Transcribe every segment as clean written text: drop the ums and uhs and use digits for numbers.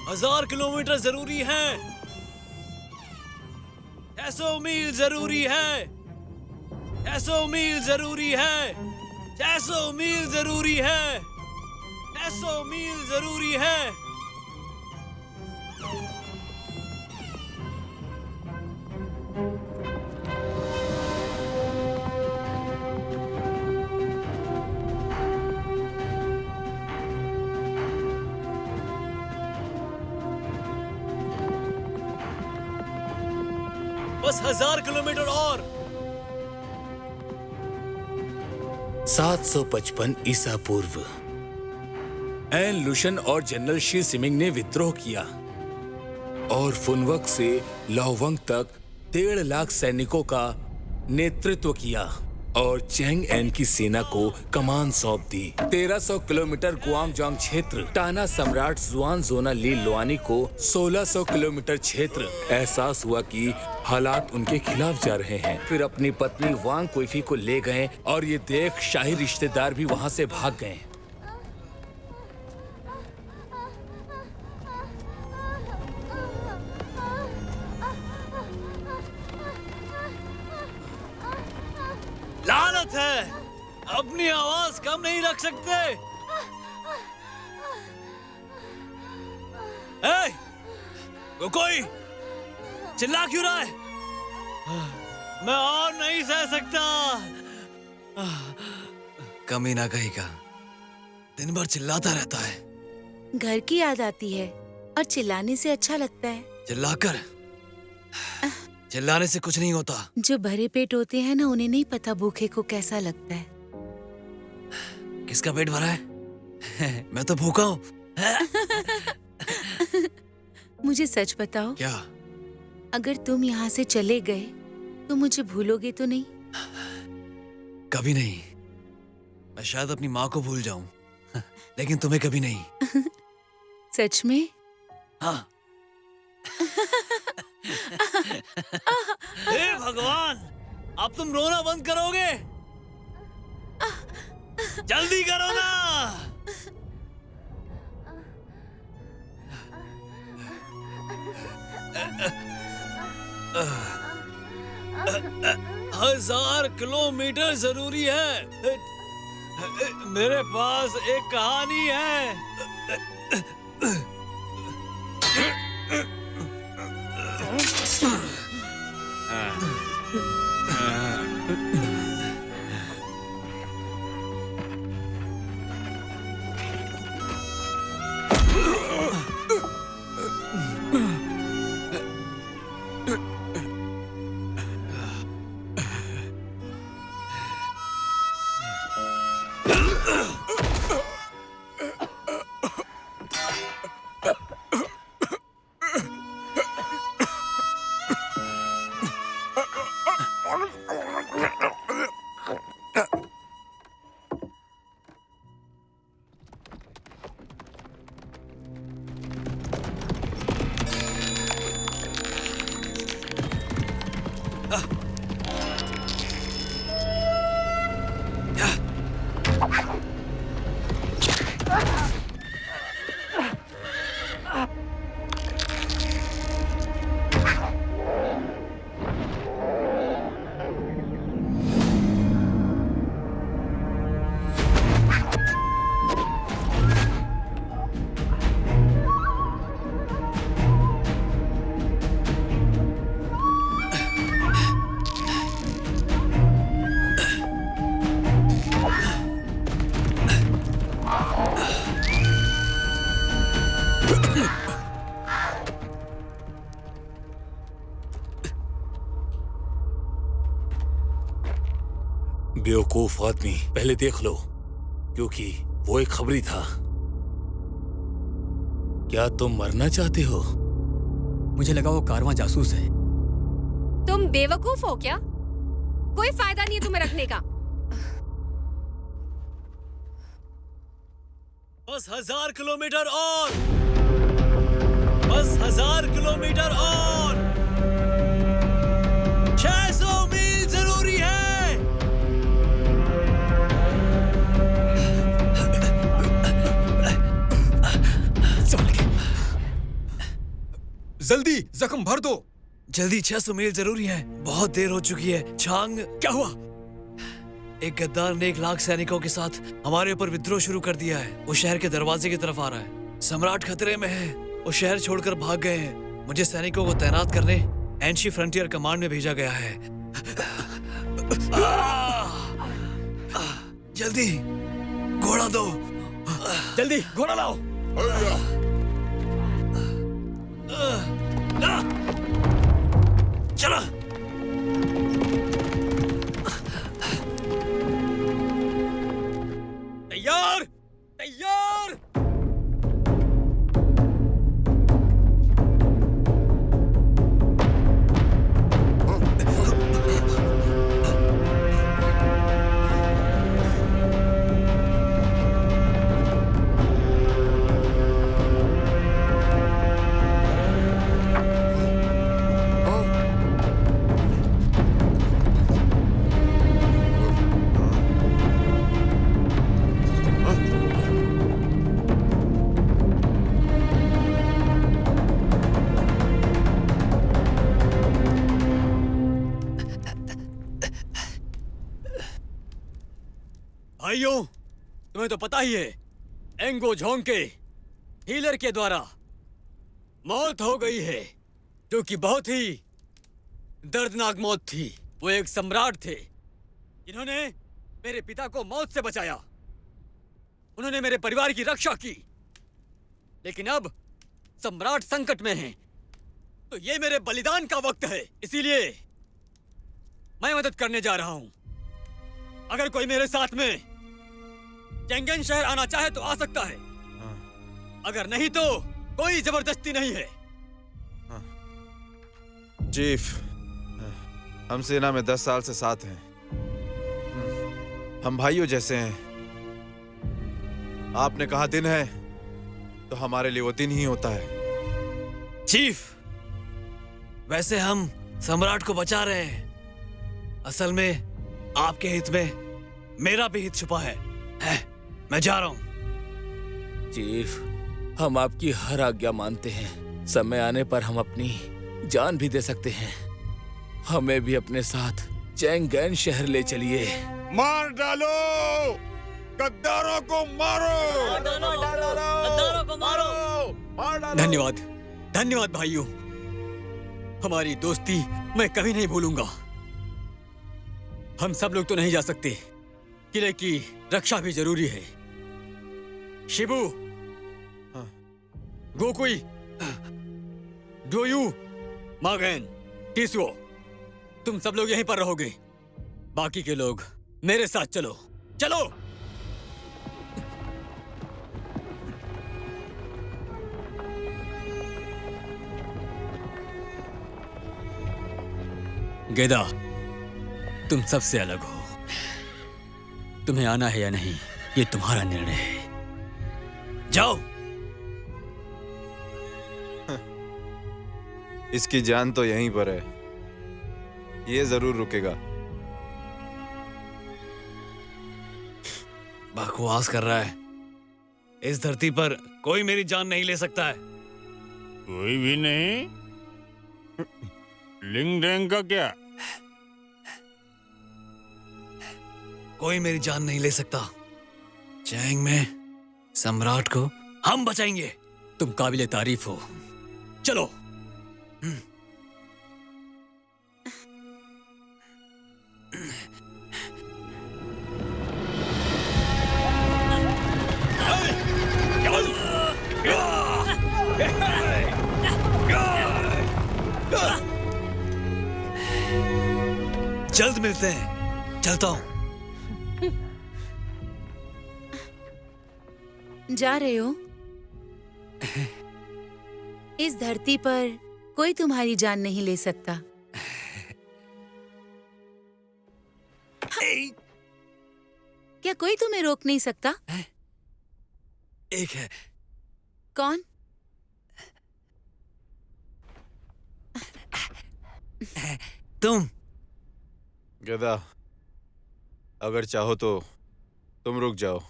हजार किलोमीटर जरूरी है, 600 मील जरूरी है, 600 मील जरूरी है, 600 मील जरूरी है, 600 मील जरूरी है। बस 1000 किलोमीटर और। 755 ईसा पूर्व एन लुशन और जनरल शी सिमिंग ने विद्रोह किया और फुनवक से लाओवंग तक 1.5 लाख सैनिकों का नेतृत्व किया और चेंग एन की सेना को कमान सौंप दी। 1300 किलोमीटर गुआंगजोंग क्षेत्र, टाना सम्राट जुआन जोना ली लोआनी को 1600 किलोमीटर क्षेत्र। एहसास हुआ कि हालात उनके खिलाफ जा रहे हैं। फिर अपनी पत्नी वांग कुइफी को ले गए और ये देख शाही रिश्तेदार भी वहां से भाग गए। लानत है, अपनी आवाज कम नहीं रख सकते। कोई चिल्ला क्यों रहा है? मैं और नहीं सह सकता। कमी ना कहीं का, दिन भर चिल्लाता रहता है। घर की याद आती है और चिल्लाने से अच्छा लगता है। चिल्लाने से कुछ नहीं होता। जो भरे पेट होते हैं ना, उन्हें नहीं पता भूखे को कैसा लगता है। किसका पेट भरा है? मैं तो भूखा हूँ। मुझे सच बताओ। क्या? अगर तुम यहाँ से चले गए तो मुझे भूलोगे तो नहीं? कभी नहीं। मैं शायद अपनी माँ को भूल जाऊं, लेकिन तुम्हें कभी नहीं। सच में? हाँ। हे भगवान, अब तुम रोना बंद करोगे? जल्दी करो ना। हजार किलोमीटर जरूरी है। मेरे पास एक कहानी है। बेवकूफ आदमी, पहले देख लो, क्योंकि वो एक खबरी था। क्या तुम मरना चाहते हो? मुझे लगा वो कारवां जासूस है। तुम बेवकूफ हो क्या? कोई फायदा नहीं है तुम्हें रखने का। बस 1000 किलोमीटर और। बस 1000 किलोमीटर और। 600 मील जरूरी है। जल्दी जख्म भर दो। जल्दी 600 मील जरूरी है, बहुत देर हो चुकी है। छांग, क्या हुआ? एक गद्दार ने 1 लाख सैनिकों के साथ हमारे ऊपर विद्रोह शुरू कर दिया है। वो शहर के दरवाजे की तरफ आ रहा है। सम्राट खतरे में है, वो शहर छोड़कर भाग गए हैं। मुझे सैनिकों को तैनात करने एंशी फ्रंटियर कमांड में भेजा गया है। जल्दी घोड़ा दो। जल्दी घोड़ा लाओ। चलो। तैयार तैयार। भाइयों, तुम्हें तो पता ही है, एंगो झोंग के हीलर के द्वारा मौत हो गई है, जो कि बहुत ही दर्दनाक मौत थी। वो एक सम्राट थे जिन्होंने मेरे पिता को मौत से बचाया। उन्होंने मेरे परिवार की रक्षा की। लेकिन अब सम्राट संकट में हैं, तो ये मेरे बलिदान का वक्त है। इसीलिए मैं मदद करने जा रहा हूं। अगर कोई मेरे साथ में चेंगेन शहर आना चाहे तो आ सकता है, अगर नहीं तो कोई जबरदस्ती नहीं है। चीफ, हम सेना में 10 साल से साथ हैं। हम भाइयों जैसे हैं। आपने कहा दिन है तो हमारे लिए वो दिन ही होता है। चीफ, वैसे हम सम्राट को बचा रहे हैं। असल में आपके हित में मेरा भी हित छुपा है। मैं जा रहा हूं। चीफ, हम आपकी हर आज्ञा मानते हैं। समय आने पर हम अपनी जान भी दे सकते हैं। हमें भी अपने साथ चेंगेन शहर ले चलिए। मार डालो, गद्दारों को मारो। गद्दारों को मारो। धन्यवाद, धन्यवाद भाइयों। हमारी दोस्ती मैं कभी नहीं भूलूंगा। हम सब लोग तो नहीं जा सकते, किले की रक्षा भी जरूरी है। शिबू, गोकुई, डोयू, मागेन, टीसुओ, तुम सब लोग यहीं पर रहोगे। बाकी के लोग मेरे साथ चलो। चलो। गेदा, तुम सबसे अलग हो। तुम्हें आना है या नहीं, ये तुम्हारा निर्णय है। जाओ। इसकी जान तो यहीं पर है। ये जरूर रुकेगा। बकवास कर रहा है। इस धरती पर कोई मेरी जान नहीं ले सकता है। कोई भी नहीं? लिंग डेंग का क्या? कोई मेरी जान नहीं ले सकता। चैंग में सम्राट को हम बचाएंगे। तुम काबिले तारीफ हो। चलो। जल्द मिलते हैं। चलता हूं। जा रहे हो? इस धरती पर कोई तुम्हारी जान नहीं ले सकता। क्या कोई तुम्हें रोक नहीं सकता? एक है। कौन? तुम। गदा, अगर चाहो तो तुम रुक जाओ।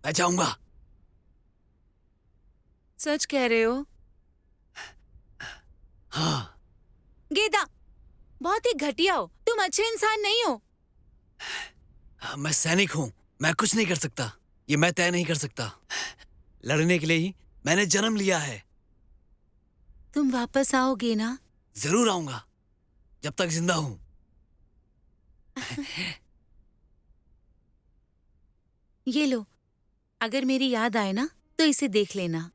मैं जाऊंगा। सच कह रहे हो? हाँ, गेदा, बहुत ही घटिया हो तुम, अच्छे इंसान नहीं हो। मैं सैनिक हूँ, मैं कुछ नहीं कर सकता। ये मैं तय नहीं कर सकता। लड़ने के लिए ही मैंने जन्म लिया है। तुम वापस आओगे ना? जरूर आऊंगा, जब तक जिंदा हूं। ये लो, अगर मेरी याद आए ना तो इसे देख लेना।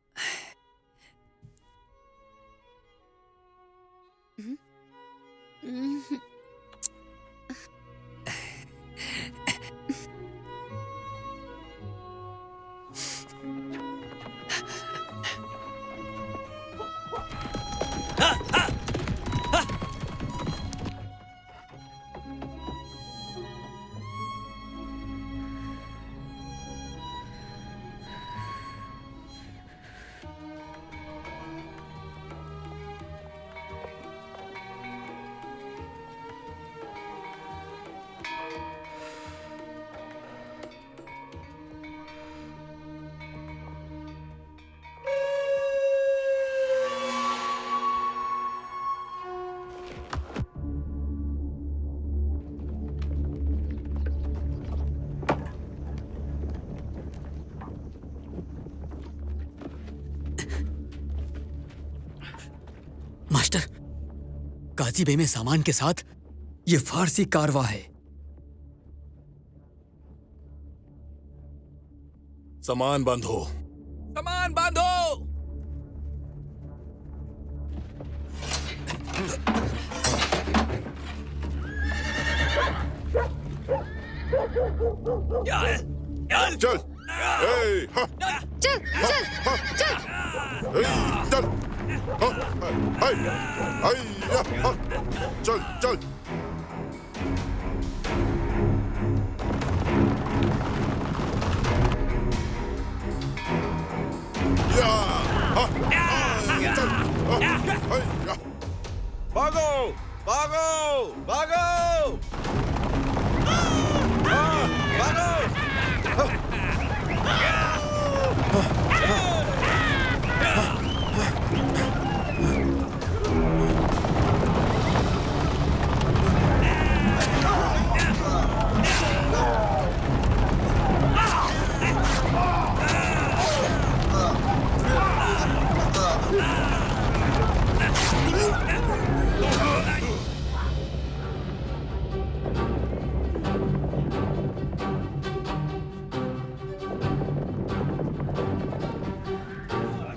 मास्टर, काजी बे में सामान के साथ ये फारसी कारवा है। सामान बांधो, सामान बांधो। चल ए, हा, चल चल चल। ए, चल हा, हाय, हाय, या, हा, चल चल। या, हा, चल, हा, हाय, या। भागो भागो भागो, भागो।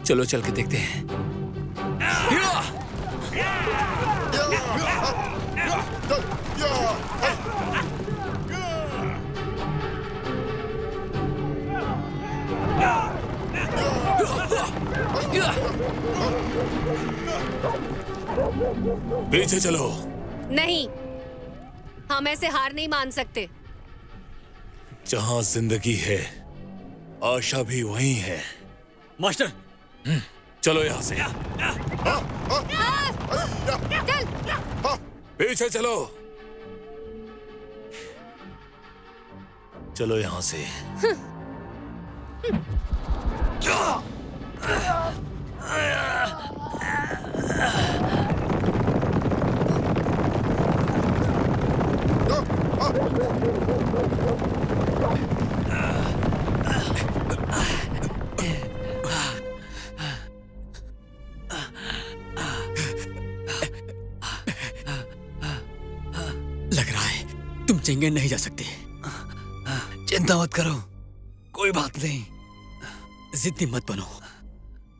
चलो चल के देखते हैं। पीछे चलो। नहीं, हम ऐसे हार नहीं मान सकते। जहां जिंदगी है, आशा भी वहीं है। मास्टर, चलो यहां से। चल। पीछे चलो। चलो यहां से। लग रहा है तुम चेंगेन नहीं जा सकते। चिंता मत करो, कोई बात नहीं। जिद्दी मत बनो,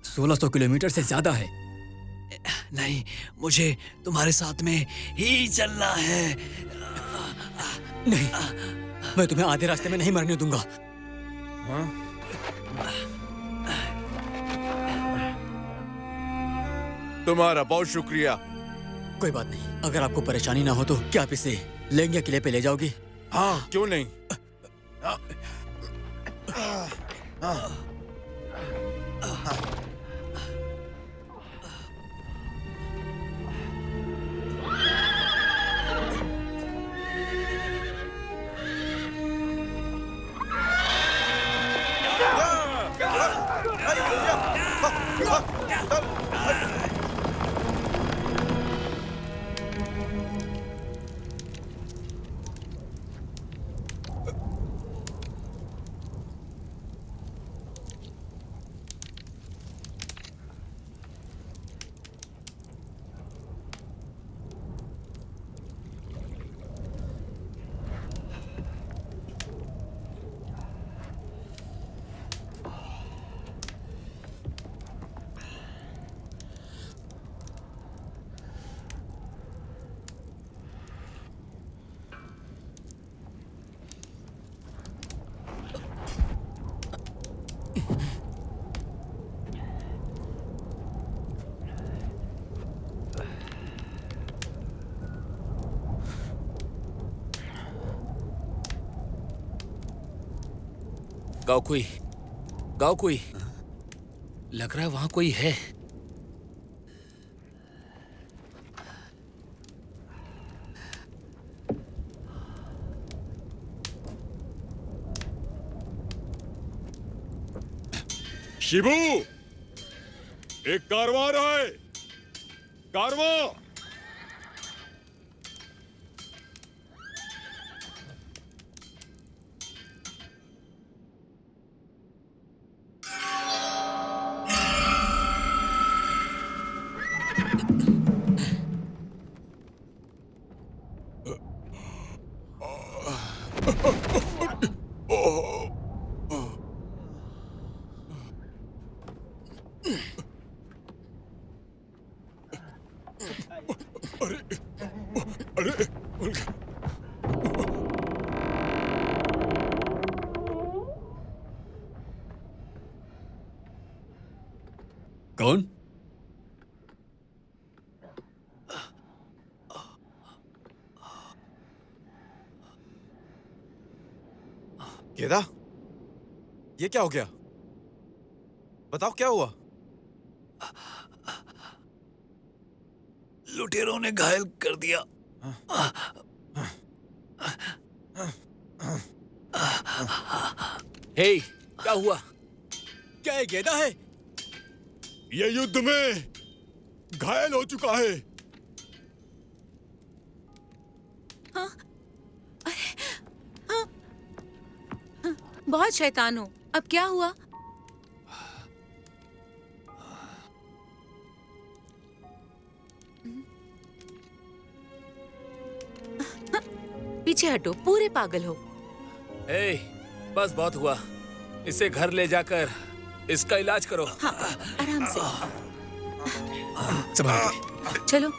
1600 किलोमीटर से ज्यादा है। नहीं, मुझे तुम्हारे साथ में ही चलना है। नहीं, मैं तुम्हें आधे रास्ते में नहीं मरने दूंगा। तुम्हारा बहुत शुक्रिया। कोई बात नहीं, अगर आपको परेशानी ना हो तो क्या आप इसे लेंगिया किले पे ले जाओगे? हाँ, क्यों नहीं। गाओकुई, गाओकुई, लग रहा है वहां कोई है। शिबू, एक कारवां आ रहा है। कारवां। कौन? गेदा, ये क्या हो गया? बताओ क्या हुआ? लुटेरों ने घायल कर दिया। हे, क्या हुआ? क्या ये गेदा है? ये युद्ध में घायल हो चुका है। बहुत शैतान हो। अब क्या हुआ? पीछे हटो, पूरे पागल हो। हे, बस बहुत हुआ। इसे घर ले जाकर इसका इलाज करो। हाँ, आराम से। संभाल के। चलो।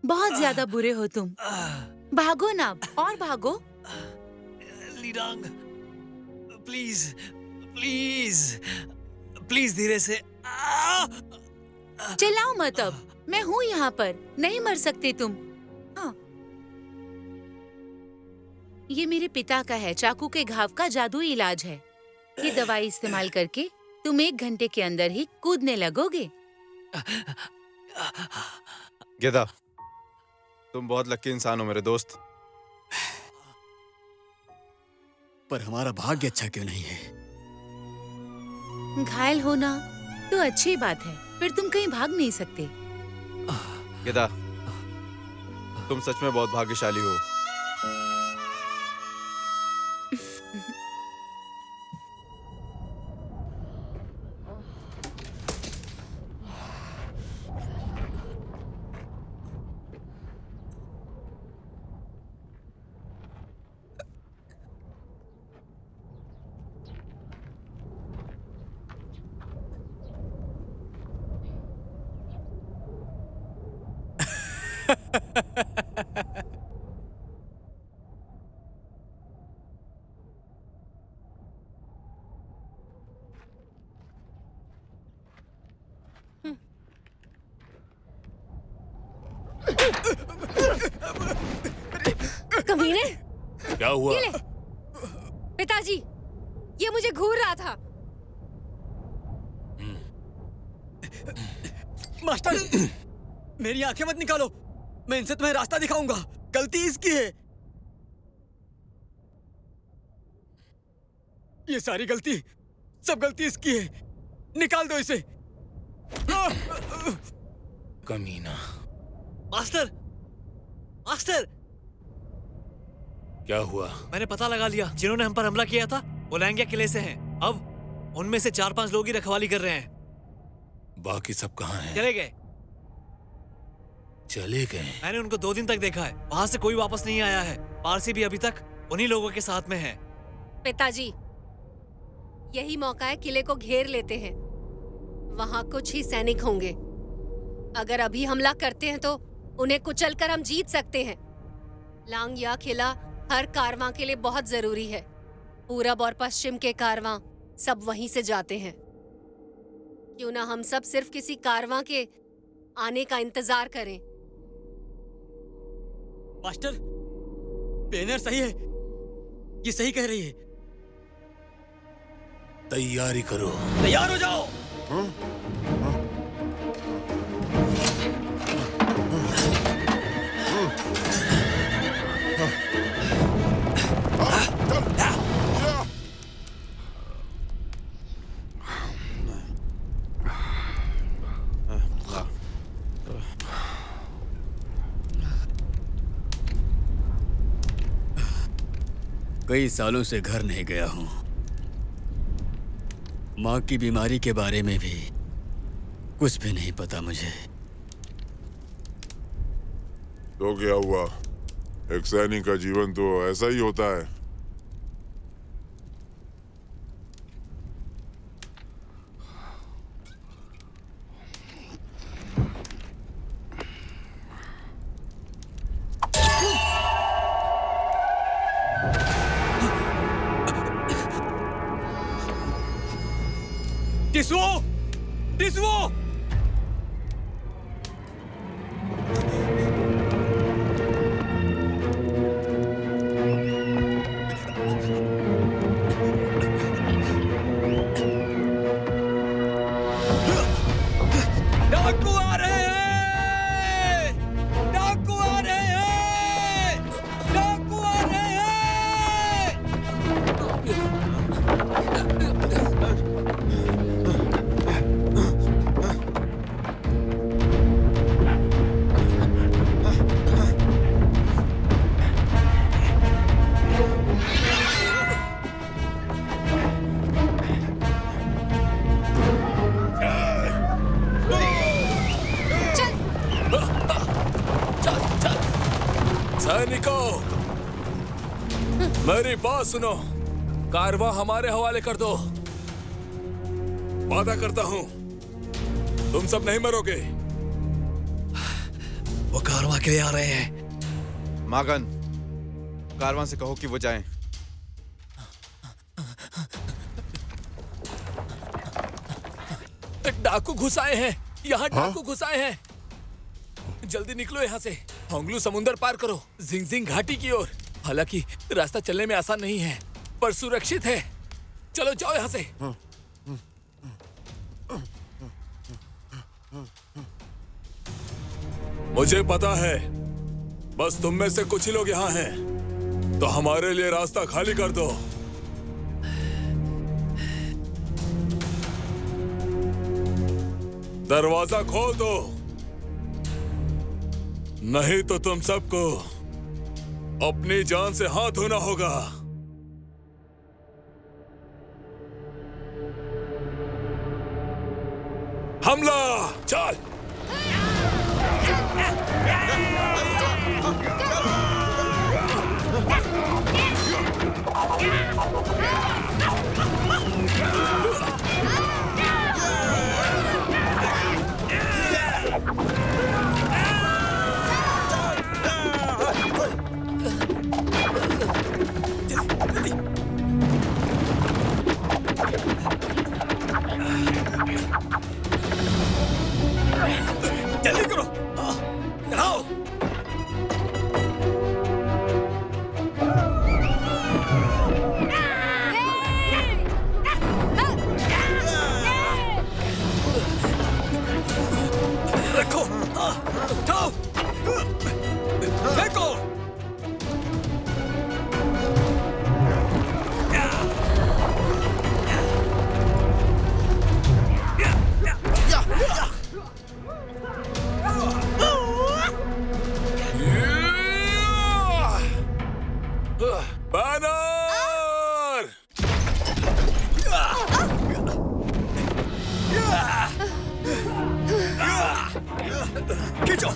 बहुत ज्यादा बुरे हो तुम। भागो ना, और भागो। लीरांग, प्लीज प्लीज प्लीज धीरे से। चिल्लाओ मत अब, मैं हूँ यहाँ पर, नहीं मर सकते तुम। हाँ, ये मेरे पिता का है, चाकू के घाव का जादुई इलाज है। ये दवाई इस्तेमाल करके तुम 1 घंटे के अंदर ही कूदने लगोगे। गेदा, तुम बहुत लकी इंसान हो मेरे दोस्त। पर हमारा भाग्य अच्छा क्यों नहीं है? घायल होना तो अच्छी बात है, फिर तुम कहीं भाग नहीं सकते। गेदा, तुम सच में बहुत भाग्यशाली हो। कमीने, क्या हुआ? ये ले। पिताजी, ये मुझे घूर रहा था। मास्टर, मेरी आंखें मत निकालो। मैं इनसे तुम्हें रास्ता दिखाऊंगा। गलती इसकी है। ये सारी गलती, सब गलती इसकी है। निकाल दो इसे। कमीना। मास्टर, मास्टर, क्या हुआ? मैंने पता लगा लिया। जिन्होंने हम पर हमला किया था वो लैंगिया किले से हैं। अब उनमें से 4-5 लोग ही रखवाली कर रहे हैं। बाकी सब कहाँ हैं? चले गए। चले गए? मैंने उनको 2 दिन तक देखा है। वहां से कोई वापस नहीं आया है। पारसी भी अभी तक उन्हीं लोगों के साथ में है। पिताजी, यही मौका है, किले को घेर लेते हैं। वहां कुछ ही सैनिक होंगे। अगर अभी हमला करते हैं तो उन्हें कुचलकर हम जीत सकते हैं। लांग या किला हर कारवां के लिए बहुत जरूरी है। पूरब और पश्चिम के कारवां सब वहीं से जाते हैं। क्यों ना हम सब सिर्फ किसी कारवां के आने का इंतजार करें। मास्टर, पेनर सही है, ये सही कह रही है। तैयारी करो। तैयार हो जाओ। कई सालों से घर नहीं गया हूं। माँ की बीमारी के बारे में भी कुछ भी नहीं पता मुझे। तो क्या हुआ? एक सैनिक का जीवन तो ऐसा ही होता है। टिसुओ! टिसुओ! डाकू आ रहे हैं! डाकू आ रहे हैं! डाकू आ रहे हैं! सैनिकों, मेरी बात सुनो। कारवां हमारे हवाले कर दो। वादा करता हूं तुम सब नहीं मरोगे। वो कारवां के लिए आ रहे हैं। मागन, कारवां से कहो कि वो जाएं। डाकू घुस आए हैं। यहाँ डाकू घुस आए हैं। जल्दी निकलो यहाँ से। होंगलू समुंदर पार करो, जिंगजिंग घाटी की ओर। हालांकि रास्ता चलने में आसान नहीं है, पर सुरक्षित है। चलो जाओ यहाँ से। मुझे पता है बस तुम में से कुछ ही लोग यहाँ हैं, तो हमारे लिए रास्ता खाली कर दो। दरवाजा खोल दो, नहीं तो तुम सबको अपनी जान से हाथ धोना होगा। हमला! चल! जल्दी करो, चढ़ाओ। रखो, उठाओ, फेंको। बैनर! खींचो,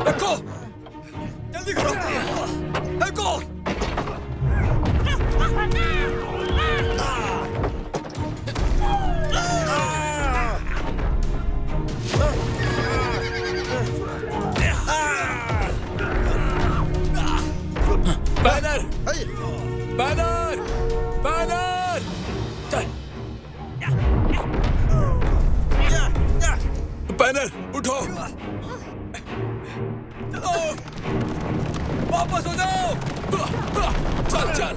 रखो, जल्दी करो, फेंको। बैनर उठो। चलो, वापस हो जाओ। चल चल।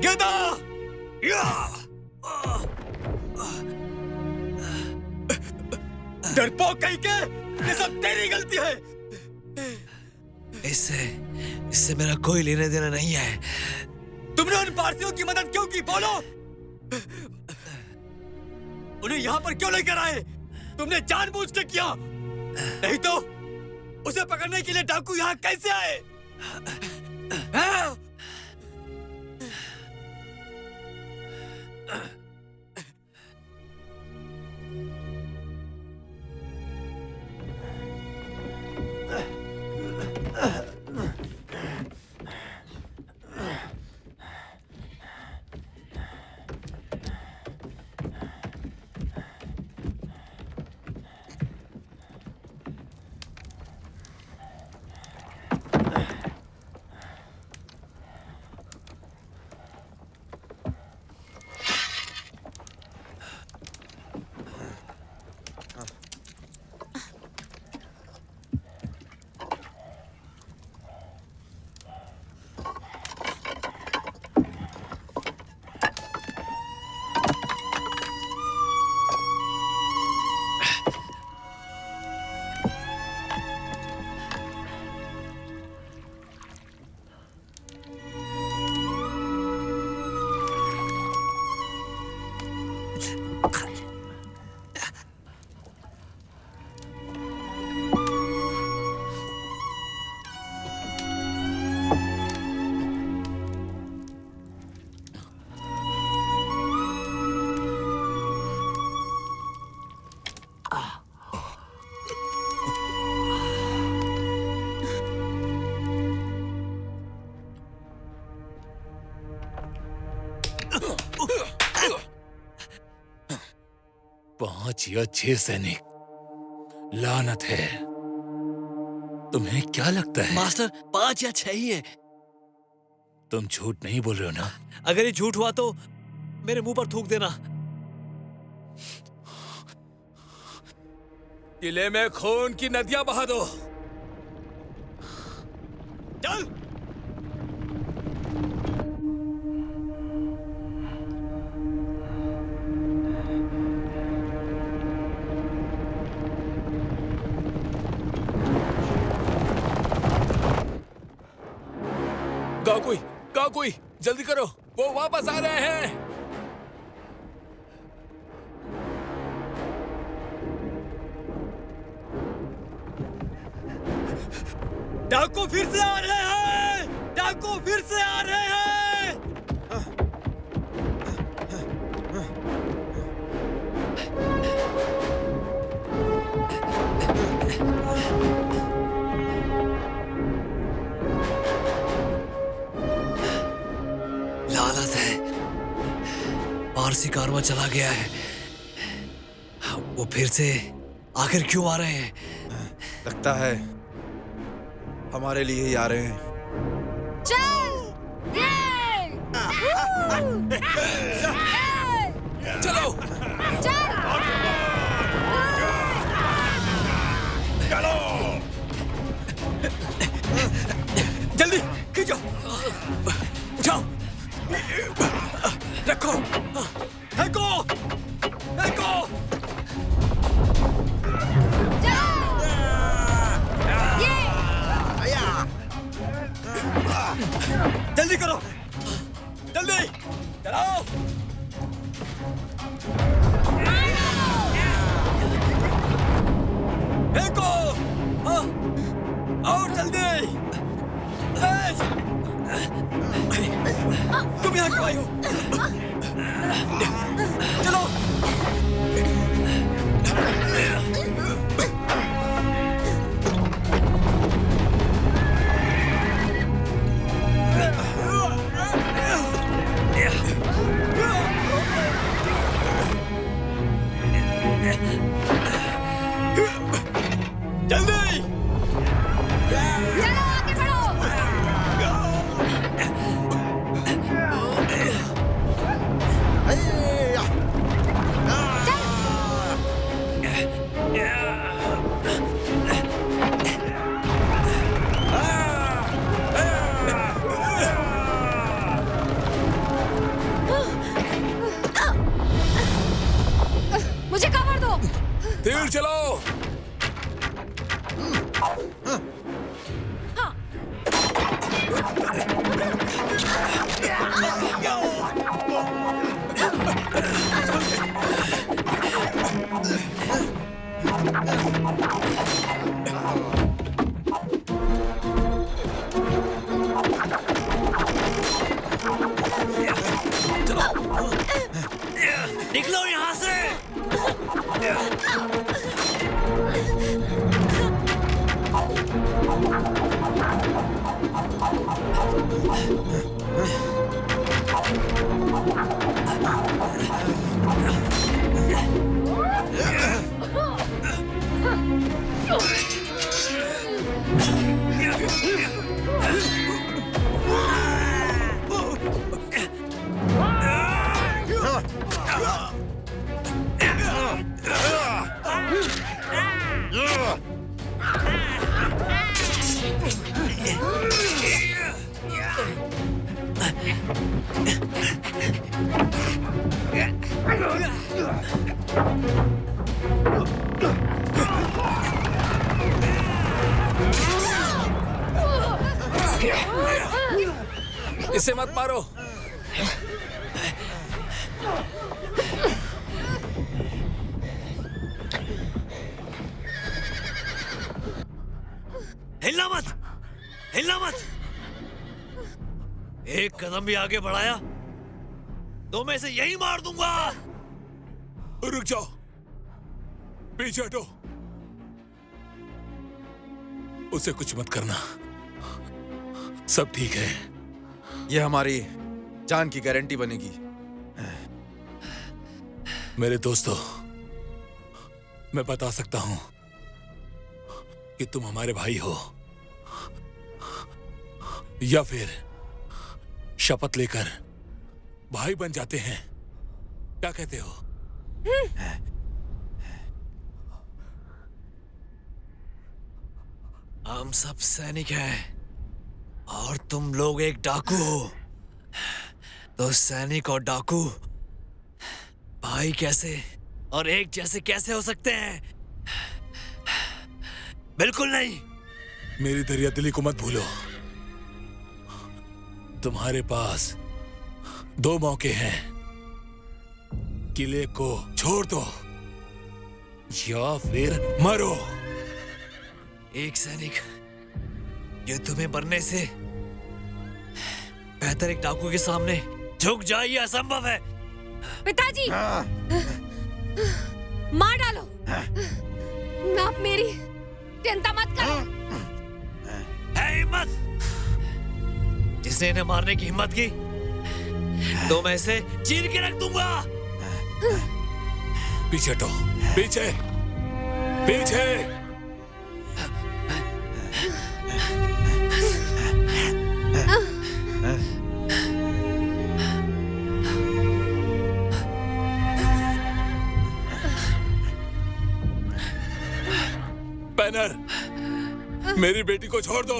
गेदा! डरपोक कहीं के, ये सब तेरी गलती है। इससे मेरा कोई लेना देना नहीं है। तुमने उन पारसियों की मदद क्यों की, बोलो? उन्हें यहाँ पर क्यों लेकर आए? तुमने जानबूझ के किया, नहीं तो उसे पकड़ने के लिए डाकू यहाँ कैसे आए? हाँ? पांच या 6 सैनिक, लानत है। तुम्हें क्या लगता है? मास्टर 5 या 6 ही है। तुम झूठ नहीं बोल रहे हो ना? अगर ये झूठ हुआ तो मेरे मुंह पर थूक देना। किले में खून की नदियां बहा दो। चल! गाकुई, जल्दी करो, वो वापस आ रहे हैं। डाकू फिर से आ रहे हैं! डाकू फिर से आ रहे हैं! लानत है, पारसी कारवां चला गया है। वो फिर से आखिर क्यों आ रहे हैं? लगता है हमारे लिए ही आ रहे हैं। चलो जल्दी खींचो, उठाओ, रखो, फेंको, फेंको। जल्दी करो, जल्दी चलाओ। फेंको, और जल्दी। तुम यहाँ क्यों आई हो? चलो तीर चलाओ। निकलो यहाँ से। इसे मत मारो। हिलना मत, हिलना मत। एक कदम भी आगे बढ़ाया तो मैं इसे यही मार दूंगा। रुक जाओ, पीछे हटो। उसे कुछ मत करना, सब ठीक है। ये हमारी जान की गारंटी बनेगी। मेरे दोस्तों, मैं बता सकता हूं कि तुम हमारे भाई हो, या फिर शपथ लेकर भाई बन जाते हैं। क्या कहते हो? हम सब सैनिक हैं और तुम लोग एक डाकू हो। तो सैनिक और डाकू भाई कैसे और एक जैसे कैसे हो सकते हैं? बिल्कुल नहीं। मेरी दरिया दिली को मत भूलो। तुम्हारे पास 2 मौके हैं। किले को छोड़ दो या फिर मरो। एक सैनिक युद्ध में मरने से बेहतर एक डाकू के सामने झुक जाए, यह असंभव है। पिताजी, मार डालो। मैं आप मेरी चिंता मत करो। है हिम्मत। जिसने इन्हें मारने की हिम्मत की तो मैं इसे चीर के रख दूंगा। पीछे हटो, पीछे पीछे। बैनर, मेरी बेटी को छोड़ दो।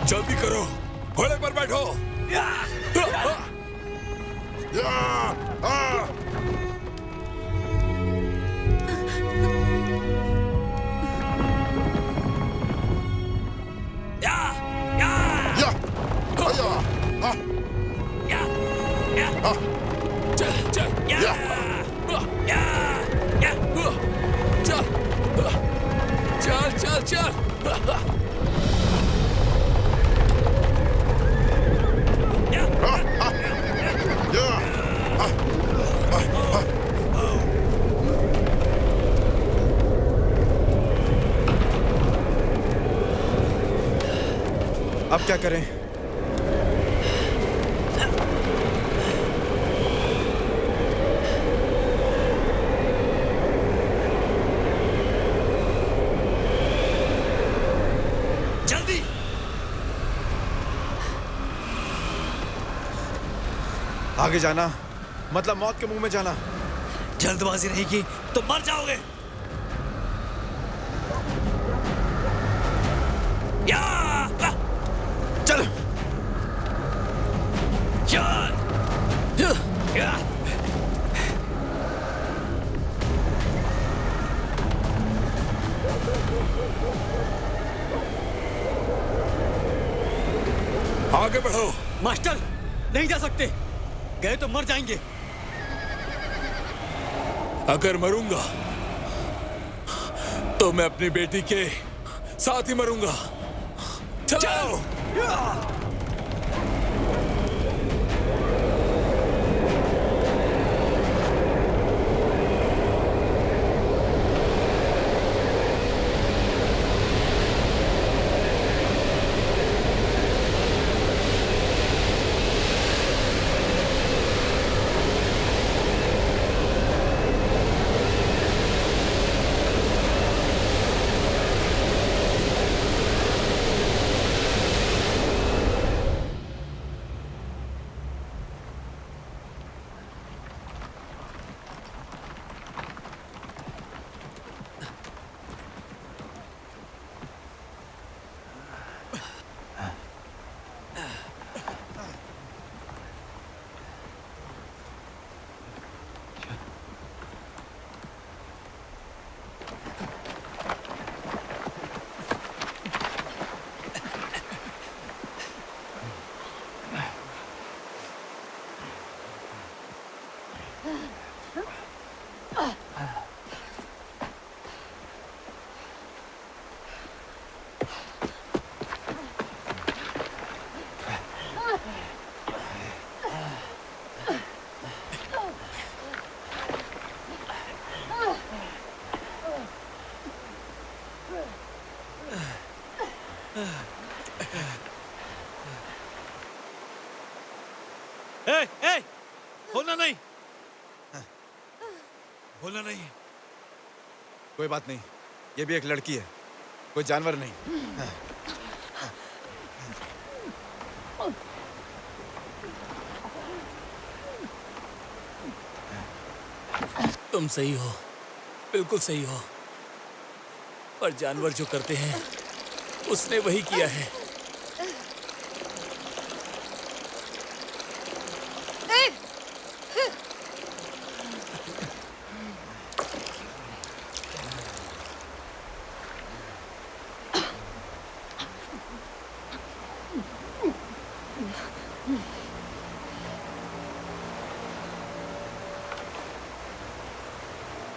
जल्दी करो, घोड़े पर बैठो। चल चल चल। अब क्या करें? जल्दी। आगे जाना मतलब मौत के मुंह में जाना। जल्दबाजी नहीं की तो मर जाओगे। चल। आगे बढ़ो। मास्टर, नहीं जा सकते। गए तो मर जाएंगे। अगर मरूंगा तो मैं अपनी बेटी के साथ ही मरूंगा। चलो। बोलना नहीं, बोलना नहीं। कोई बात नहीं, ये भी एक लड़की है, कोई जानवर नहीं। तुम सही हो, बिल्कुल सही हो। पर जानवर जो करते हैं उसने वही किया है।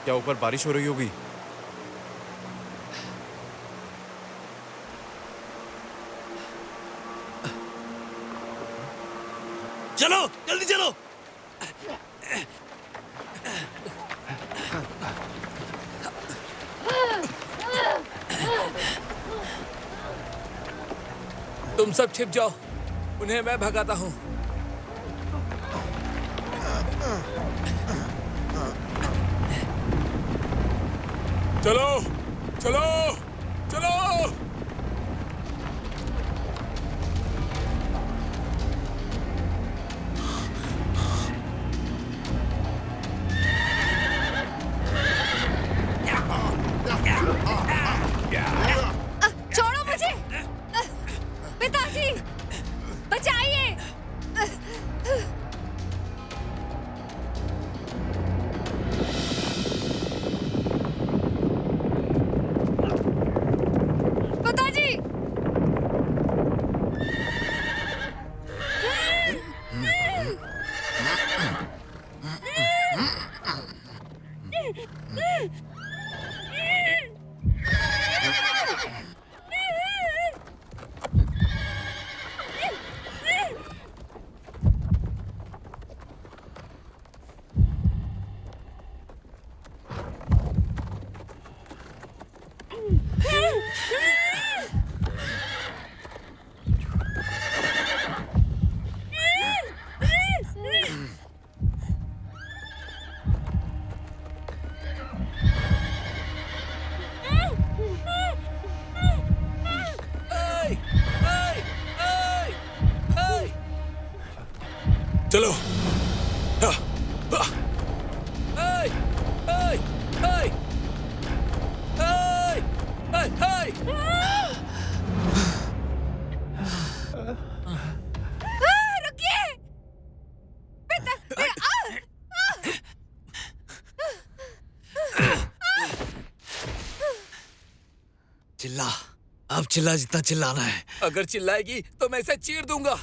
क्या ऊपर बारिश हो रही होगी? चलो, जल्दी चलो। तुम सब छिप जाओ, उन्हें मैं भगाता हूँ। चलो, चलो, चलो। छोड़ो मुझे। पिताजी, बचाइए। पिताजी। चलो। चिल्ला, अब चिल्ला जितना चिल्लाना है। अगर चिल्लाएगी तो मैं इसे चीर दूंगा।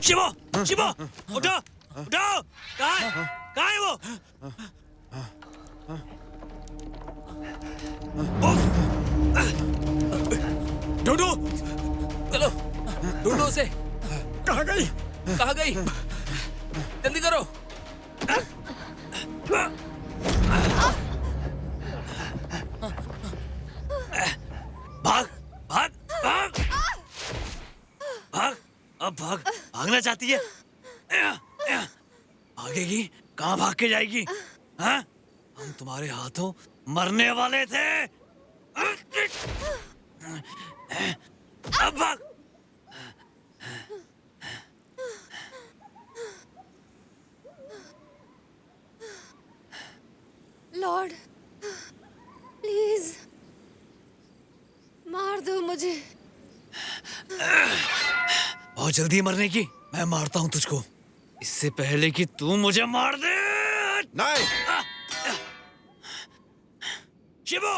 शिवो, शिवो, उठो, उठो, कहाँ है वो? ढूंढो, चलो, ढूंढो उसे। कहाँ गई? कहाँ गई? जल्दी करो। भाग, भाग, भाग, भाग, अब भाग, भागना चाहती है? भागेगी? कहाँ भाग के जाएगी? हाँ? हम तुम्हारे हाथों मरने वाले थे। अब भाग। लॉर्ड, प्लीज मार दो मुझे। बहुत जल्दी मरने की? मैं मारता हूँ तुझको, इससे पहले कि तू मुझे मार दे। नहीं। शिवो,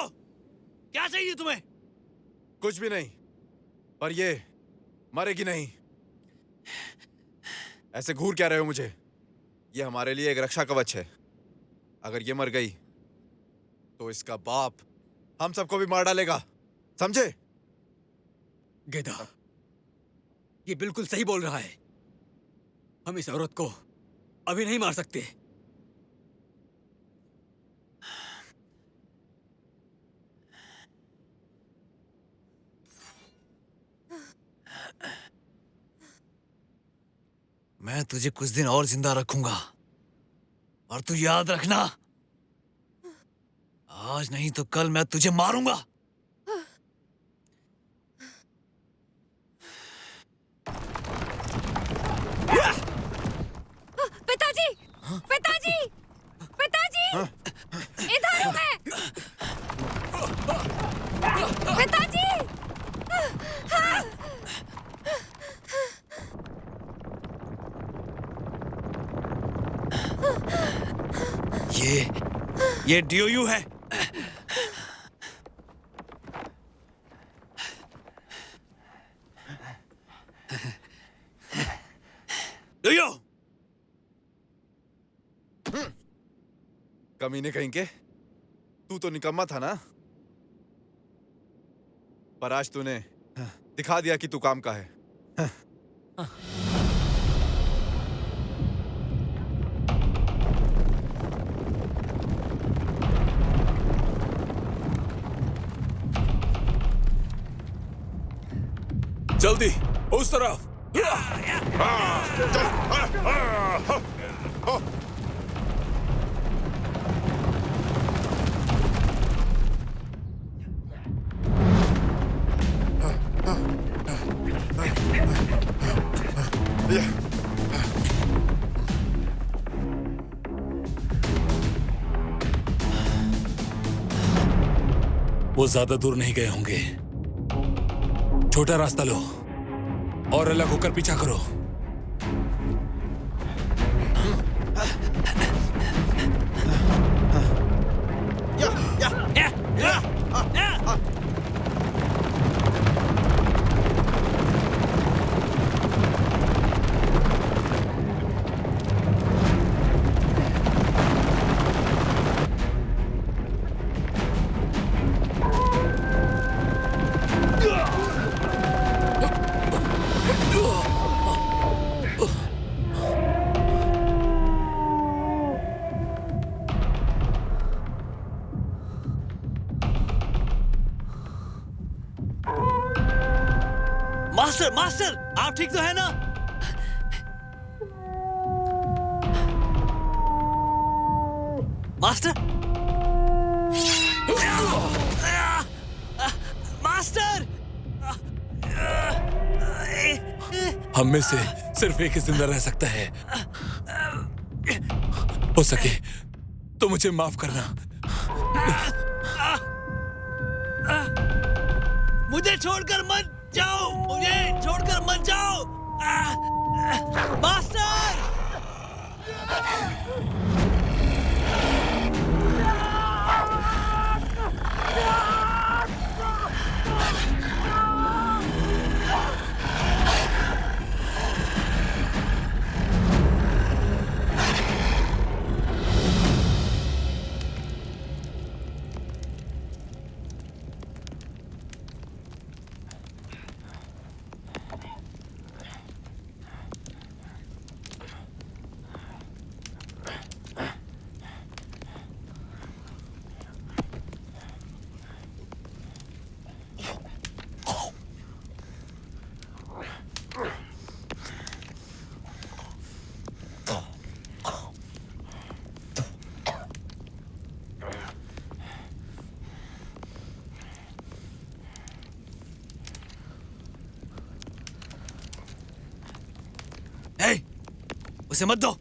क्या चाहिए तुम्हें? कुछ भी नहीं, पर ये मरेगी नहीं। ऐसे घूर क्या रहे हो मुझे? ये हमारे लिए एक रक्षा कवच है। अगर ये मर गई तो इसका बाप हम सबको भी मार डालेगा, समझे? गेदा, ये बिल्कुल सही बोल रहा है। हम इस औरत को अभी नहीं मार सकते। मैं तुझे कुछ दिन और जिंदा रखूंगा, और तू याद रखना, आज नहीं तो कल मैं तुझे मारूंगा। पिताजी, पिताजी, पिताजी, इधर हूँ मैं। पिताजी, ये DOU है। DOU, कमीने कहीं के, तू तो निकम्मा था ना, पर आज तूने दिखा दिया कि तू काम का है। जल्दी उस तरफ। वो ज्यादा दूर नहीं गए होंगे। छोटा रास्ता लो और अलग होकर पीछा करो। मास्टर मास्टर, आप ठीक तो है ना? मास्टर, मास्टर, हम में से सिर्फ एक ही जिंदा रह सकता है। हो सके तो मुझे माफ करना। मुझे छोड़कर मत जाओ, मुझे छोड़कर मत जाओ। मास्टर! उसे मत दो।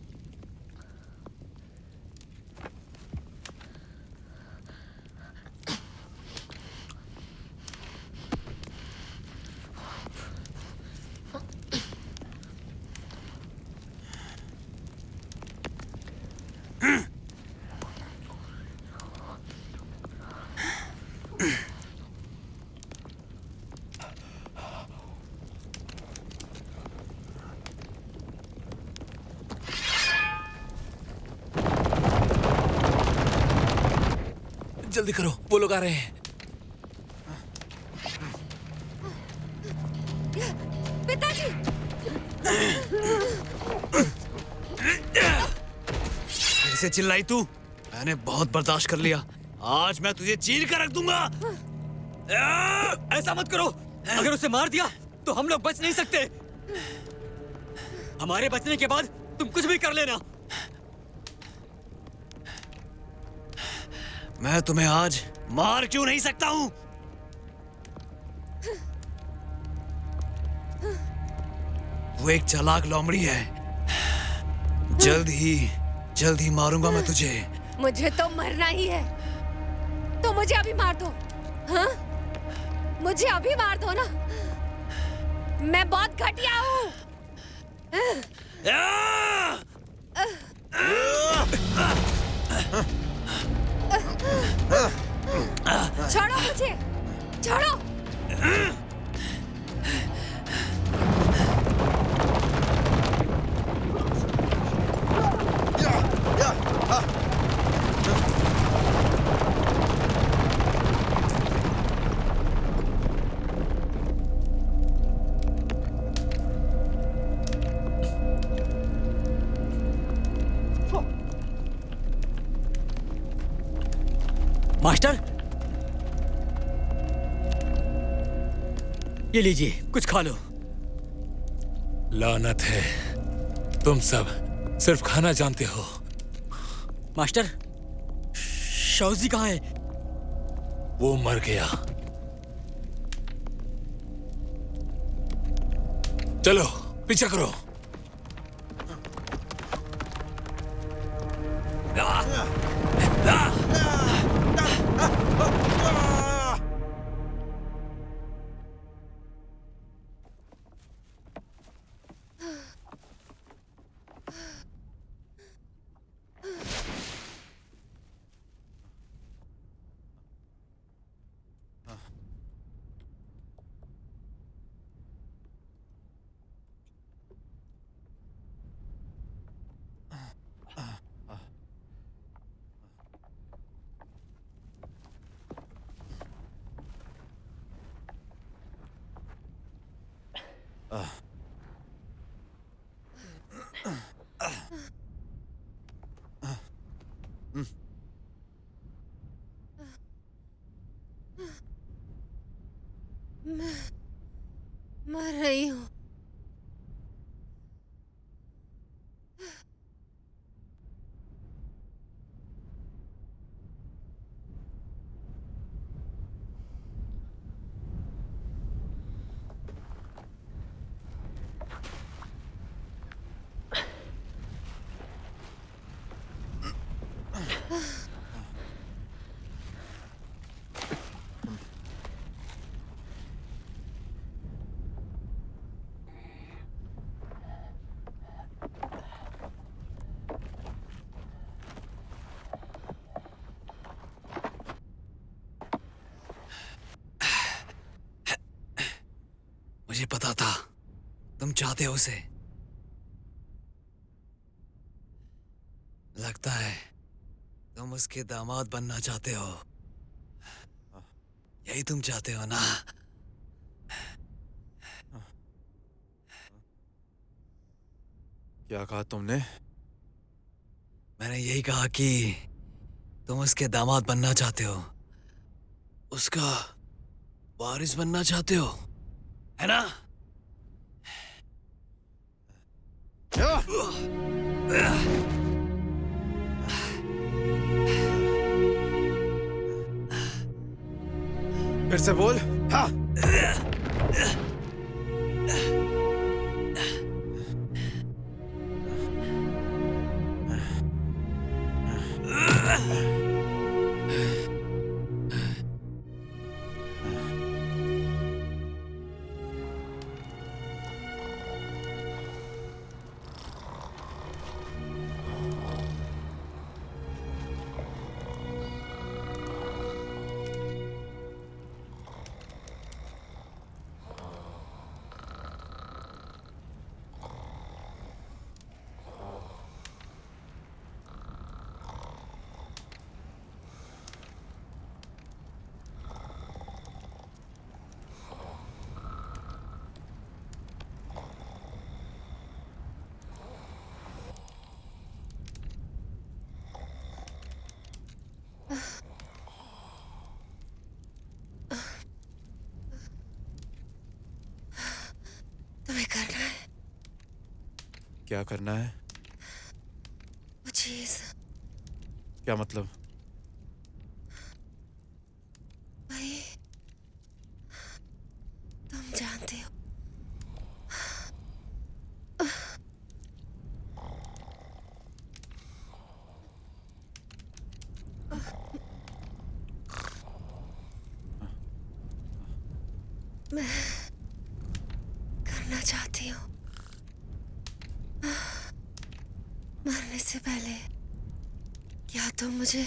जल्दी करो, वो लोग आ रहे हैं। पिताजी! फिर से चिल्लाई तू? मैंने बहुत बर्दाश्त कर लिया, आज मैं तुझे चीर कर रख दूंगा। ऐसा मत करो, अगर उसे मार दिया तो हम लोग बच नहीं सकते। हमारे बचने के बाद तुम कुछ भी कर लेना। मैं तुम्हें आज मार क्यों नहीं सकता हूं? वो एक चालाक लोमड़ी है। जल्द ही मारूंगा मैं तुझे। मुझे तो मरना ही है, तो मुझे अभी मार दो। हाँ? मुझे अभी मार दो ना। मैं बहुत घटिया हूँ। छोड़ो मुझे, छोड़ो। मास्टर, ये लीजिए, कुछ खा लो। लानत है, तुम सब सिर्फ खाना जानते हो। मास्टर, शाओजी कहाँ है? वो मर गया। चलो पीछा करो। मर रही हूँ। मुझे पता था तुम चाहते हो उसे। लगता है तुम उसके दामाद बनना चाहते हो। यही तुम चाहते हो ना? क्या कहा तुमने? मैंने यही कहा कि तुम उसके दामाद बनना चाहते हो, उसका वारिस बनना चाहते हो, है ना? फिर से बोल। हाँ। तुम्हें करना है क्या करना है? वो चीज, क्या मतलब? भाई तुम जानते हो। मैं करना चाहती हूँ। मरने से पहले क्या तुम मुझे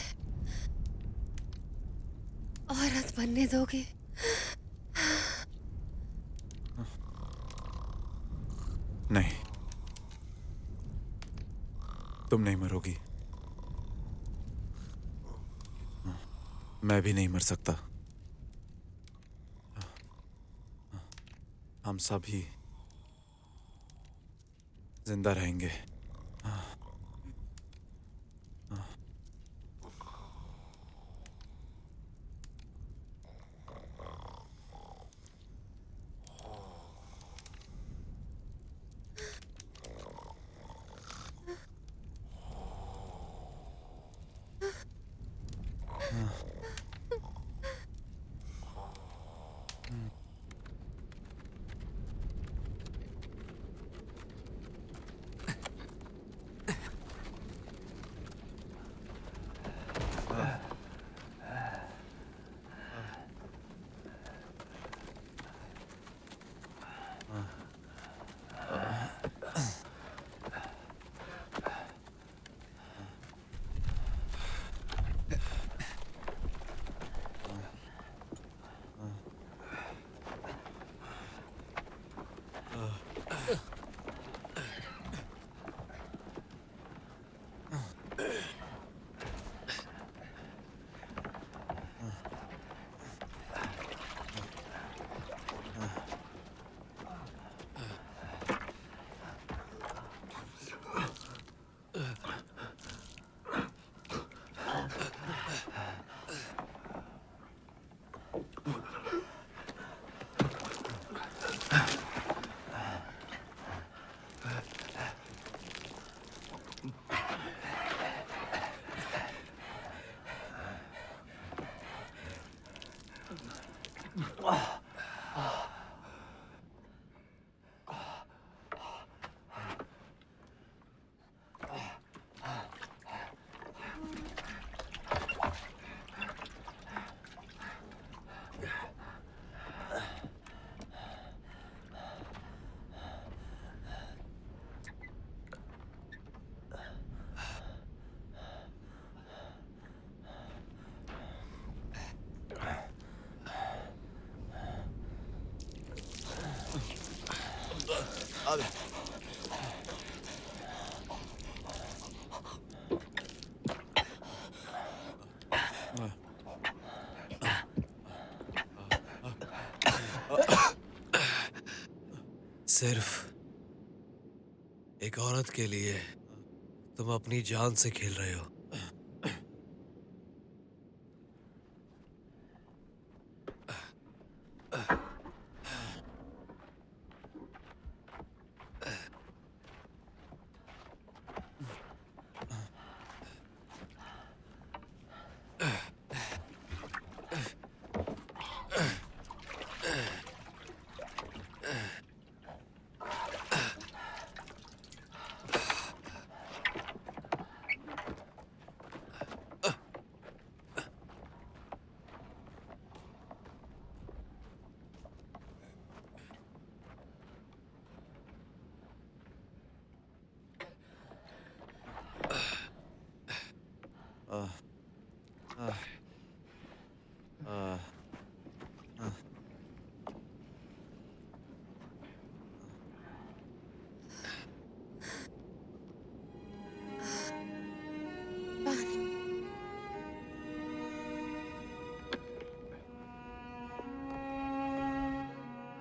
औरत बनने दोगे? नहीं, तुम नहीं मरोगी। मैं भी नहीं मर सकता। हम सब ही जिंदा रहेंगे। सिर्फ एक औरत के लिए तुम अपनी जान से खेल रहे हो।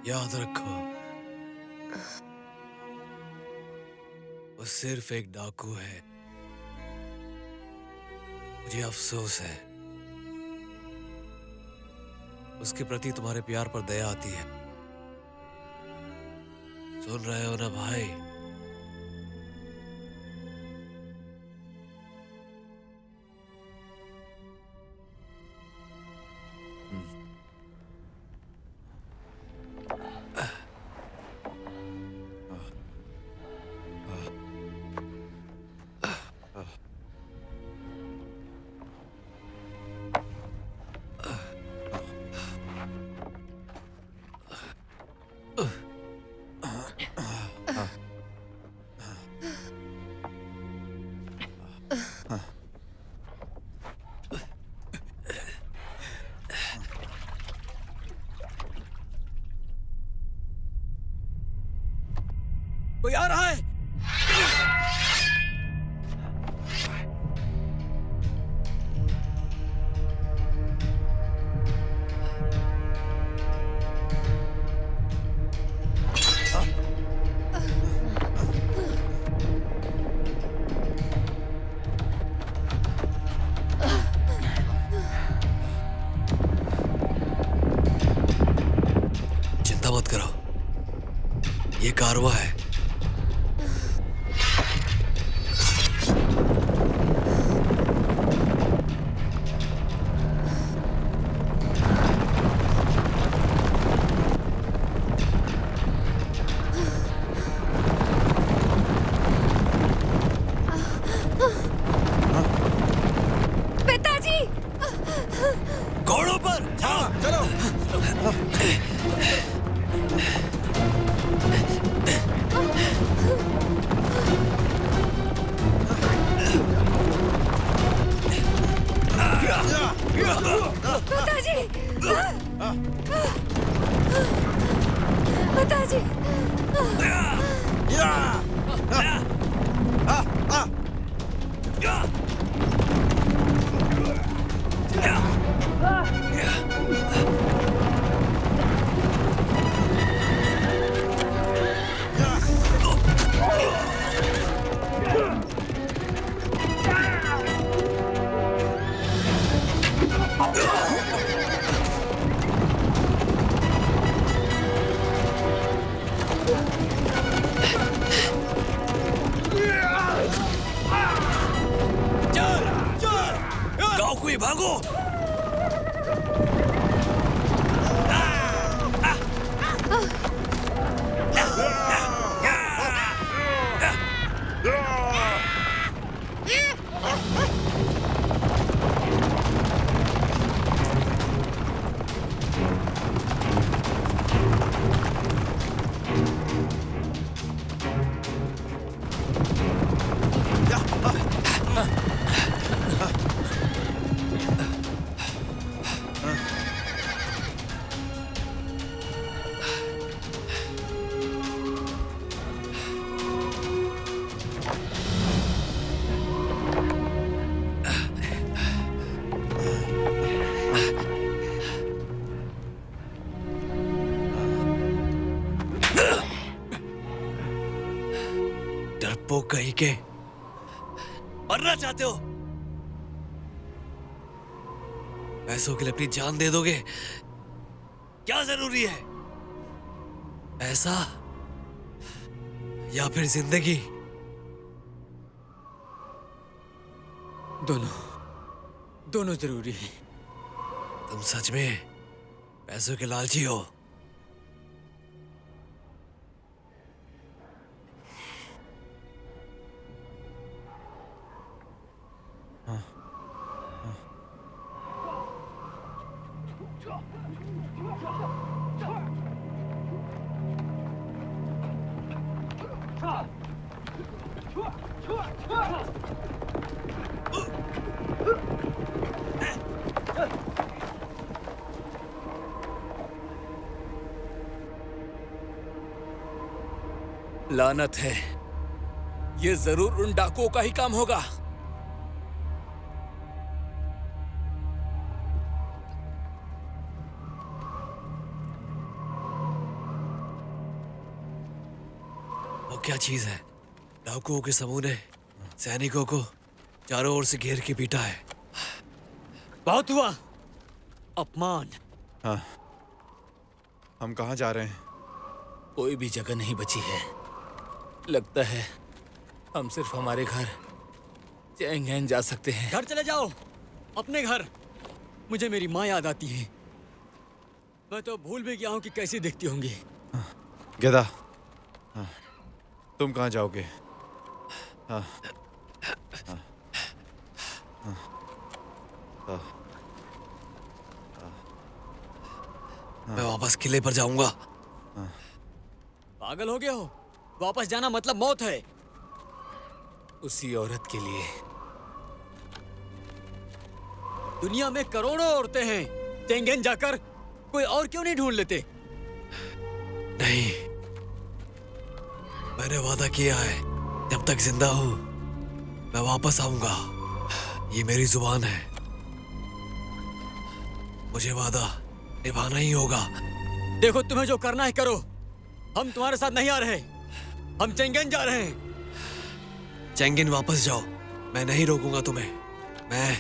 याद रखो, वो सिर्फ एक डाकू है। मुझे अफसोस है, उसके प्रति तुम्हारे प्यार पर दया आती है। सुन रहे हो ना भाई? कोई आ रहा है। चिंता मत करो, ये कारवा है। पिताजी, घोड़ों पर जाओ, चलो। पिताजी, पिताजी, गाँव को ही भागो। डरपोक कहीं के। मरना चाहते हो? पैसों के लिए अपनी जान दे दोगे? क्या जरूरी है? पैसा या फिर जिंदगी? दोनों जरूरी है। तुम सच में पैसों के लालची हो? लानत है, ये जरूर उन डाकुओं का ही काम होगा। वो क्या चीज है? डाकुओं के समूह ने सैनिकों को चारों ओर से घेर के पीटा है। बहुत हुआ अपमान। हाँ, हम कहाँ जा रहे हैं? कोई भी जगह नहीं बची है। लगता है हम सिर्फ हमारे घर चेंगेन जा सकते हैं। घर चले जाओ, अपने घर। मुझे मेरी माँ याद आती है। मैं तो भूल भी गया हूँ कि कैसी दिखती होंगी। गेदा, हाँ, तुम कहाँ जाओगे? हाँ, हाँ, हाँ, हाँ, मैं वापस किले पर जाऊंगा। पागल हो गए हो? वापस जाना मतलब मौत है। उसी औरत के लिए। दुनिया में करोड़ों औरतें हैं। चेंगेन जाकर कोई और क्यों नहीं ढूंढ लेते? नहीं, मैंने वादा किया है, जब तक जिंदा हूं मैं वापस आऊंगा। ये मेरी जुबान है। मुझे वादा निभाना ही होगा। देखो, तुम्हें जो करना है करो। हम तुम्हारे साथ नहीं आ रहे। हम चेंगेन जा रहे हैं। चेंगिन वापस जाओ, मैं नहीं रोकूंगा तुम्हें। मैं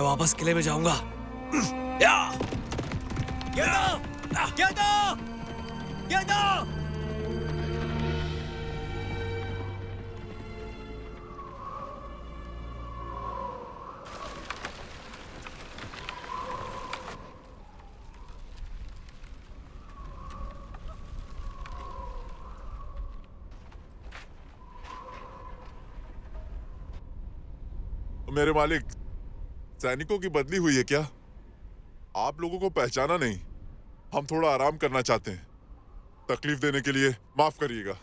वापस किले में जाऊंगा। मेरे मालिक, सैनिकों की बदली हुई है क्या? आप लोगों को पहचाना नहीं। हम थोड़ा आराम करना चाहते हैं। तकलीफ देने के लिए माफ करिएगा।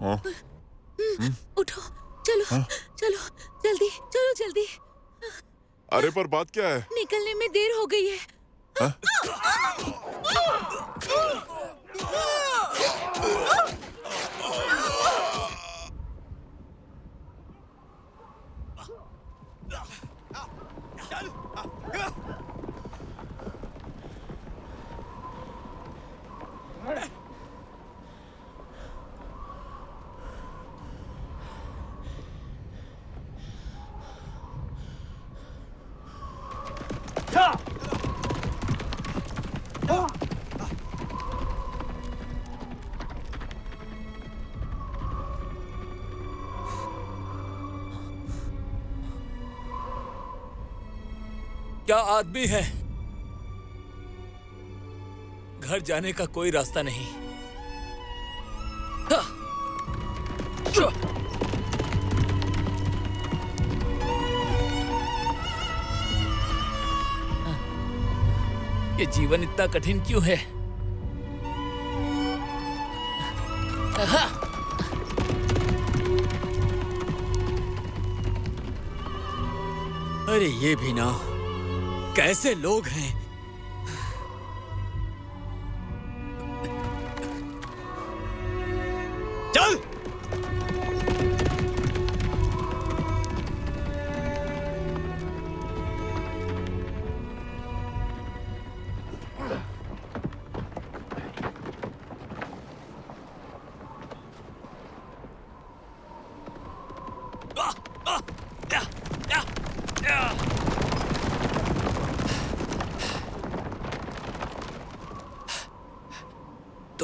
हाँ? उठो, चलो, चलो, जल्दी, चलो जल्दी। अरे पर बात क्या है? निकलने में देर हो गई है। क्या आदमी है? घर जाने का कोई रास्ता नहीं। ये जीवन इतना कठिन क्यों है? अरे ये भी ना, कैसे लोग हैं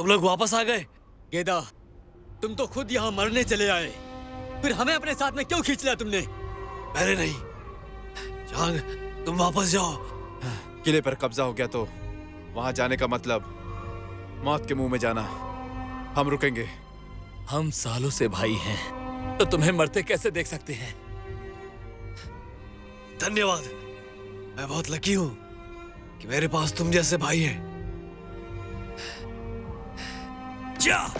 तुम लोग वापस आ गए? गेदा, तुम तो खुद यहाँ मरने चले आए, फिर हमें अपने साथ में क्यों खींच लिया तुमने? मैंने नहीं। जांग, तुम वापस जाओ। किले पर कब्जा हो गया तो वहां जाने का मतलब मौत के मुंह में जाना। हम रुकेंगे। हम सालों से भाई हैं, तो तुम्हें मरते कैसे देख सकते हैं? धन्यवाद। मैं बहुत लकी हूं कि मेरे पास तुम जैसे भाई हैं। चल!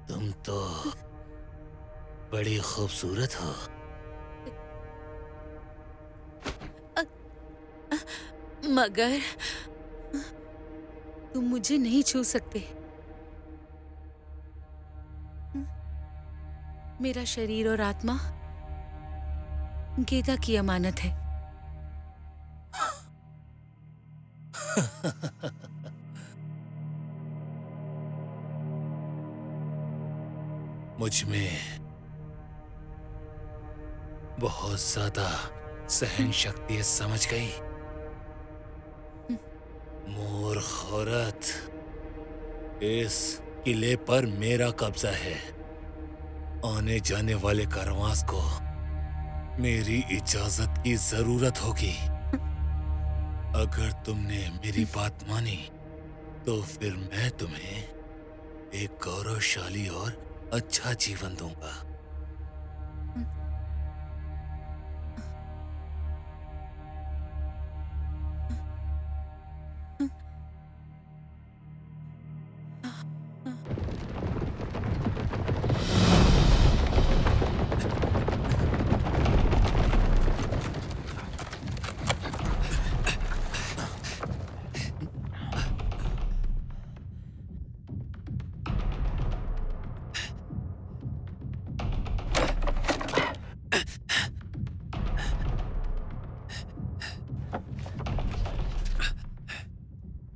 तुम तो बड़ी खूबसूरत हो। मगर तुम मुझे नहीं छू सकते। मेरा शरीर और आत्मा गेदा की अमानत है। मुझ में बहुत ज्यादा सहन शक्ति है, समझ गई? मूर्ख औरत, इस किले पर मेरा कब्जा है। आने जाने वाले कारवां को मेरी इजाजत की जरूरत होगी। अगर तुमने मेरी बात मानी तो फिर मैं तुम्हें एक गौरवशाली और अच्छा जीवन दूंगा।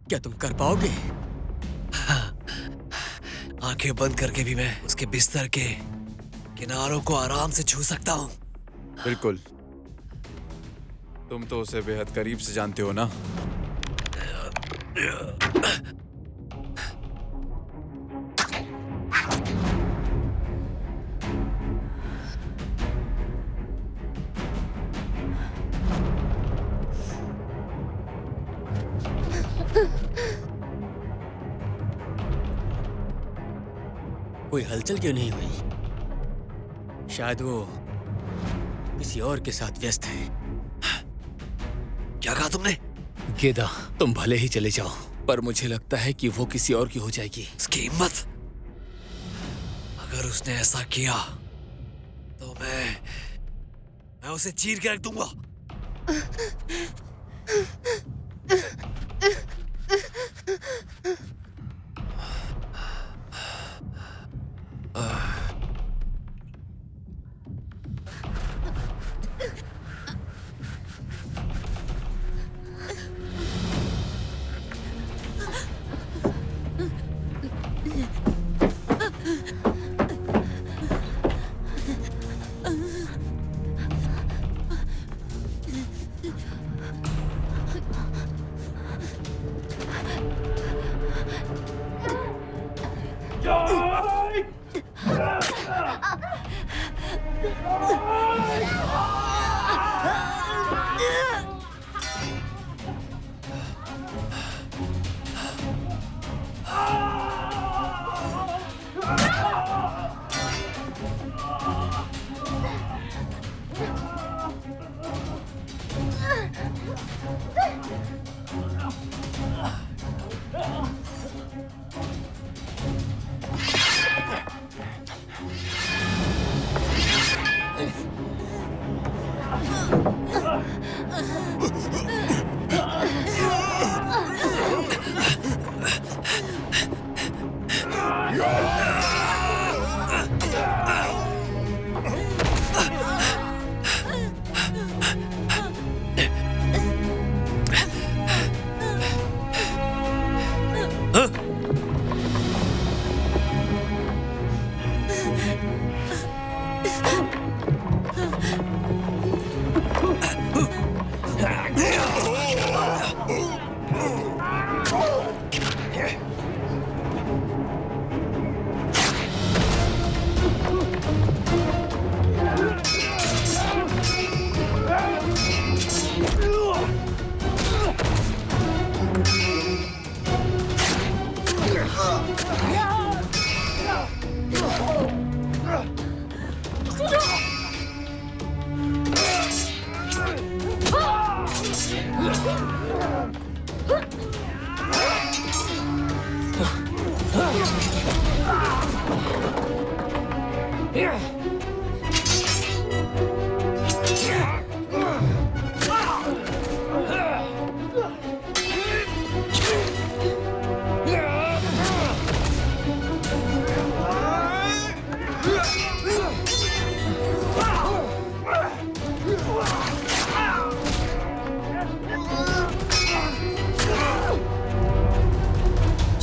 क्या तुम कर पाओगे? आंखें बंद करके भी मैं उसके बिस्तर के किनारों को आराम से छू सकता हूँ। बिल्कुल। तुम तो उसे बेहद करीब से जानते हो ना। कोई हलचल क्यों नहीं हुई? शायद वो किसी और के साथ व्यस्त है। क्या कहा तुमने? गेदा, तुम भले ही चले जाओ, पर मुझे लगता है कि वो किसी और की हो जाएगी। उसकी हिम्मत! अगर उसने ऐसा किया तो मैं उसे चीर के रख दूंगा।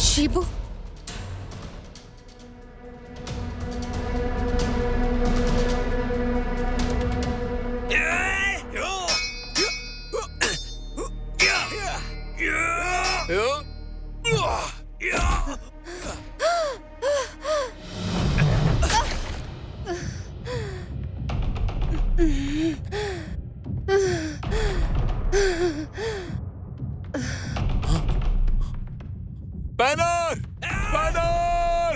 शिबू, बैनर! बैनर!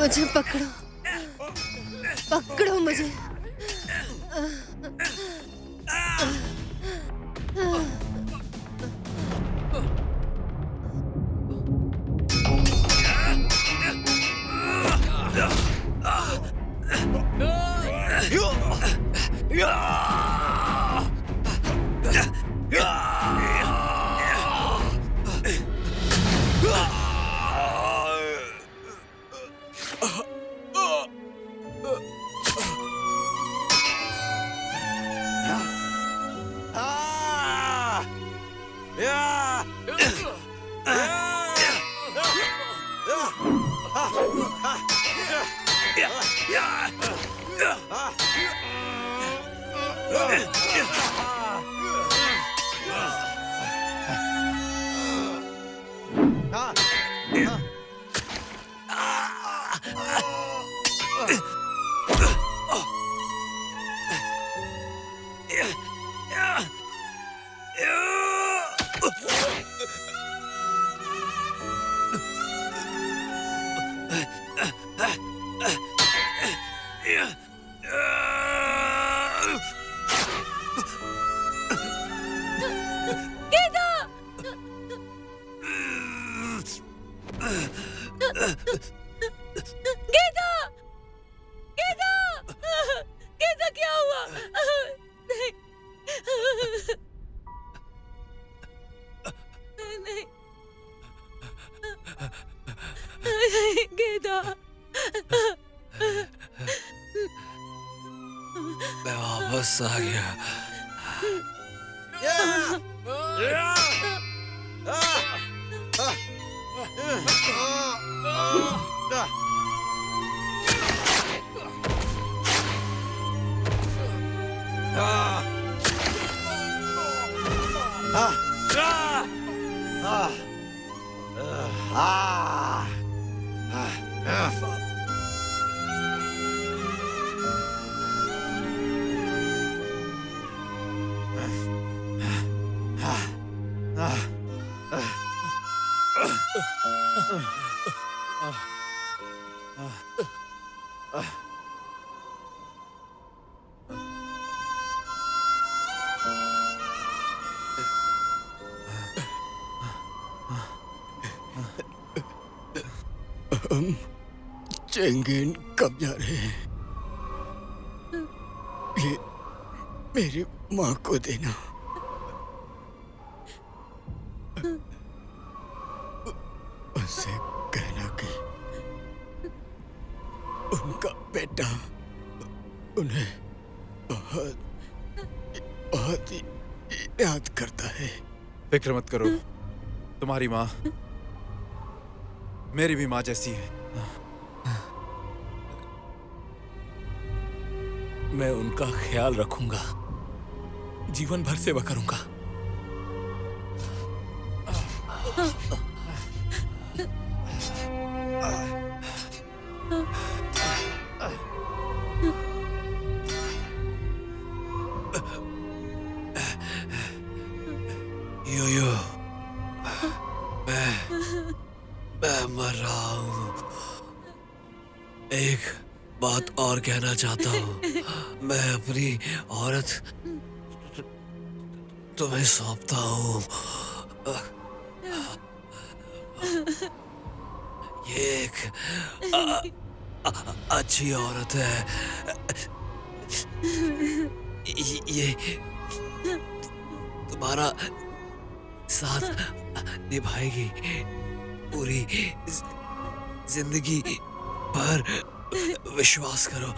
मुझे पकड़ो, पकड़ो मुझे। मैं वापस आ गया। हम चेंगेन कब जा रहे हैं? ये मेरी माँ को देना। उससे कहना कि उनका बेटा उन्हें बहुत बहुत याद करता है। फिक्र मत करो, तुम्हारी माँ मेरी भी माँ जैसी है। मैं उनका ख्याल रखूंगा, जीवन भर सेवा करूंगा। यो मैं मर रहा हूँ। एक बात और कहना चाहता हूँ। मैं अपनी औरत तुम्हें सौंपता हूँ। ये एक अच्छी औरत है। ये तुम्हारा साथ निभाएगी पूरी जिंदगी पर। विश्वास करो।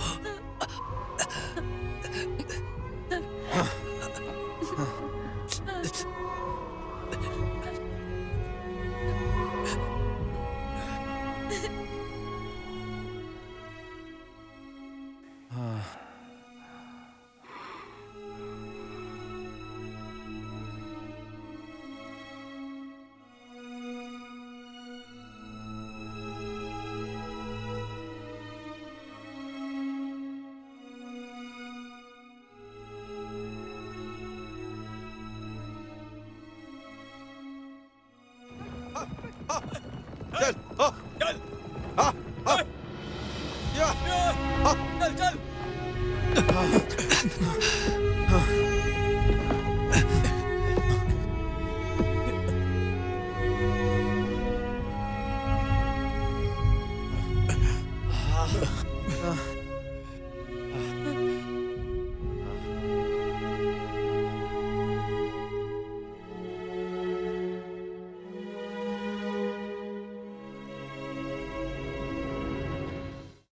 चल चल या चल चल।